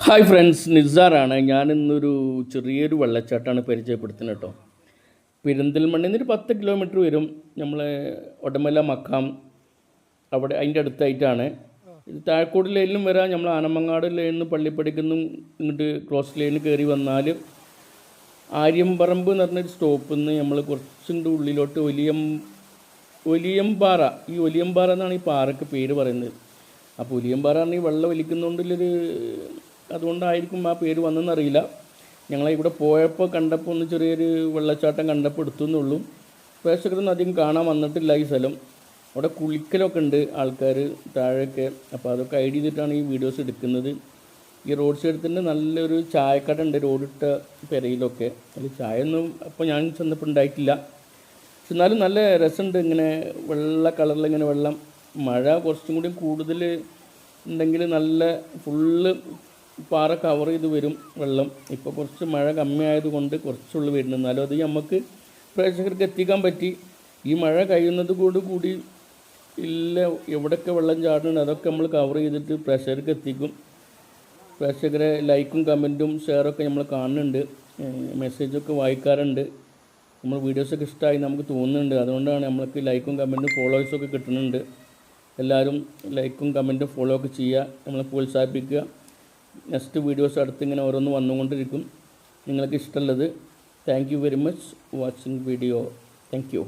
Hi friends, നിസാറാണ്. ഞാനിന്നൊരു ചെറിയൊരു വെള്ളച്ചാട്ടമാണ് പരിചയപ്പെടുത്തുന്നത് കേട്ടോ. പെരിന്തൽമണ്ണയിൽ നിന്നൊരു 10 കിലോമീറ്റർ വരും. നമ്മൾ ഒടമല മക്കാം അവിടെ അതിൻ്റെ അടുത്തായിട്ടാണ്. ഇത് താഴക്കോട് ലൈനിലും വരാം. നമ്മൾ ആനമങ്ങാട് ലൈനിൽ നിന്ന് പള്ളിപ്പടിക്കുന്നും ഇങ്ങോട്ട് ക്രോസ് ലൈനിൽ കയറി വന്നാൽ ആര്യമ്പറമ്പ് എന്ന് പറഞ്ഞൊരു സ്റ്റോപ്പിൽ നിന്ന് നമ്മൾ കുറച്ചും കൂടി ഉള്ളിലോട്ട് ഒലിയമ്പാറ, ഈ ഒലിയമ്പാറ എന്നാണ് ഈ പാറയ്ക്ക് പേര് പറയുന്നത്. അപ്പോൾ ഒലിയമ്പാറ പറഞ്ഞാൽ ഈ വെള്ളം ഒലിക്കുന്നതുകൊണ്ടുള്ളൊരു അതുകൊണ്ടായിരിക്കും ആ പേര് വന്നതെന്നറിയില്ല. ഞങ്ങളെ ഇവിടെ പോയപ്പോൾ കണ്ടപ്പോൾ ഒന്ന് ചെറിയൊരു വെള്ളച്ചാട്ടം കണ്ടപ്പോൾ എടുത്തു എന്നുള്ളൂ. പ്രേക്ഷകരൊന്നും അധികം കാണാൻ വന്നിട്ടില്ല ഈ സ്ഥലം. അവിടെ കുളിക്കലൊക്കെ ഉണ്ട് ആൾക്കാർ താഴെയൊക്കെ. അപ്പോൾ അതൊക്കെ ഐഡ് ചെയ്തിട്ടാണ് ഈ വീഡിയോസ് എടുക്കുന്നത്. ഈ റോഡ് സൈഡിൽ തന്നെ നല്ലൊരു ചായക്കട ഉണ്ട്, റോഡിട്ട പെരയിലൊക്കെ. അതിൽ ചായ ഒന്നും അപ്പോൾ ഞാൻ ചെന്നപ്പോൾ ഉണ്ടായിട്ടില്ല. പക്ഷെ എന്നാലും നല്ല രസമുണ്ട്. ഇങ്ങനെ വെള്ള കളറിൽ ഇങ്ങനെ വെള്ളം, മഴ കുറച്ചും കൂടി കൂടുതൽ ഉണ്ടെങ്കിൽ നല്ല ഫുള്ള് പാറ കവർ ചെയ്ത് വരും വെള്ളം. ഇപ്പോൾ കുറച്ച് മഴ കമ്മിയായതുകൊണ്ട് കുറച്ചുള്ളൂ വരുന്നത്. എന്നാലും അത് നമുക്ക് പ്രേക്ഷകർക്ക് എത്തിക്കാൻ പറ്റി. ഈ മഴ കഴിയുന്നത് കൂടി ഇല്ല എവിടെയൊക്കെ വെള്ളം ചാടുന്നുണ്ട് അതൊക്കെ നമ്മൾ കവർ ചെയ്തിട്ട് പ്രേക്ഷകർക്ക് എത്തിക്കും. പ്രേക്ഷകരെ ലൈക്കും കമൻറ്റും ഷെയറൊക്കെ നമ്മൾ കാണുന്നുണ്ട്, മെസ്സേജൊക്കെ വായിക്കാറുണ്ട്. നമ്മൾ വീഡിയോസൊക്കെ ഇഷ്ടമായി നമുക്ക് തോന്നുന്നുണ്ട്. അതുകൊണ്ടാണ് നമ്മൾക്ക് ലൈക്കും കമൻറ്റും ഫോളോവേഴ്സൊക്കെ കിട്ടുന്നുണ്ട്. എല്ലാവരും ലൈക്കും കമൻറ്റും ഫോളോ ഒക്കെ ചെയ്യുക, നമ്മളെ പ്രോത്സാഹിപ്പിക്കുക. നെക്സ്റ്റ് വീഡിയോസ് അടുത്ത് ഇങ്ങനെ ഓരോന്ന് വന്നുകൊണ്ടിരിക്കും. നിങ്ങൾക്ക് ഇഷ്ടമുള്ളത്. Thank you very much watching video. Thank you.